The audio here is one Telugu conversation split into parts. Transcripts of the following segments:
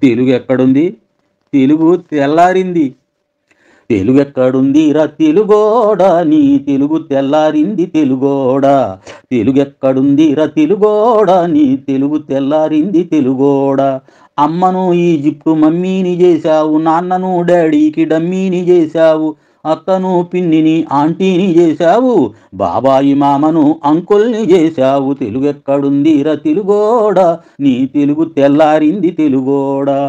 తెలుగు ఎక్కడుంది? తెలుగు తెల్లారింది. తెలుగెక్కడుందిరా తెలుగోడా నీ తెలుగు తెల్లారింది తెలుగోడా. తెలుగెక్కడుందిరా తెలుగోడా నీ తెలుగు తెల్లారింది తెలుగోడా. అమ్మను ఈజిప్టు మమ్మీని చేశావు, నాన్నను డాడీకి డమ్మీని చేశావు, అత్తను పిన్నిని ఆంటీని చేశావు, బాబాయి మామను అంకుల్ని చేశావు. తెలుగెక్కడుందిరా తెలుగోడా నీ తెలుగు తెల్లారింది తెలుగోడా.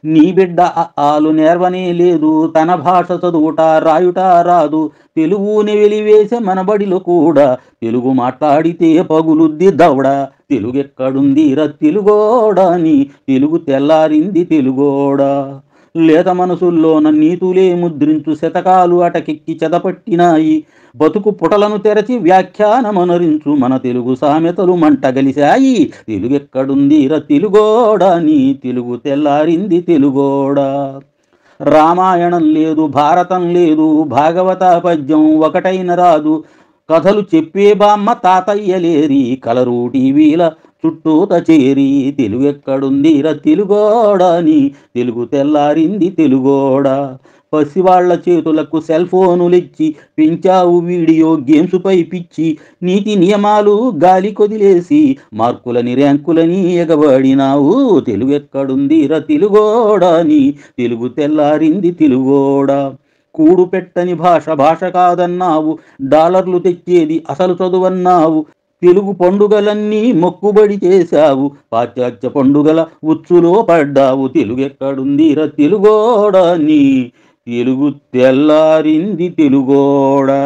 నీ బిడ్డ ఆలు నేర్వనే లేదు, తన భాష చదువుట రాయుట రాదు, తెలుగుని వెలివేసే మనబడిలో కూడా తెలుగు మాట్లాడితే పగులుద్ది దవడ. తెలుగెక్కడుందిరా తెలుగోడా నీ తెలుగు తెల్లారింది తెలుగోడా. లేత మనసుల్లోన నీతులే ముద్రించు శతకాలు అటకెక్కి చెదపట్టినాయి, బతుకు పుటలను తెరచి వ్యాఖ్యానమనరించు మన తెలుగు సామెతలు మంటగలిశాయి. తెలుగెక్కడుందిరా తెలుగోడా నీ తెలుగు తెల్లారింది తెలుగోడా. రామాయణం లేదు, భారతం లేదు, భాగవత పద్యం ఒకటైన రాదు, కథలు చెప్పే బామ్మ తాతయ్యలేరి కలరు టీవీల చుట్టూత చేరి. తెలుగెక్కడుందిరా తెలుగోడా నీ తెలుగు తెల్లారింది తెలుగోడా. పసివాళ్ల చేతులకు సెల్ ఫోనులిచ్చి పెంచావు వీడియో గేమ్స్పై పిచ్చి, నీతి నియమాలు గాలి కొదిలేసి మార్కులని ర్యాంకులని ఎగబడినావు. తెలుగెక్కడుందిరా తెలుగోడా నీ తెలుగు తెల్లారింది తెలుగోడా. కూడు పెట్టని భాష భాష కాదన్నావు, డాలర్లు తెచ్చేది అసలు చదువన్నావు, తెలుగు పండుగలన్నీ మొక్కుబడి చేశావు, పాశ్చాత్య పండుగల ఉచ్చులో పడ్డావు. తెలుగెక్కడుందిరా తెలుగోడా నీ తెలుగు తెల్లారింది తెలుగోడా.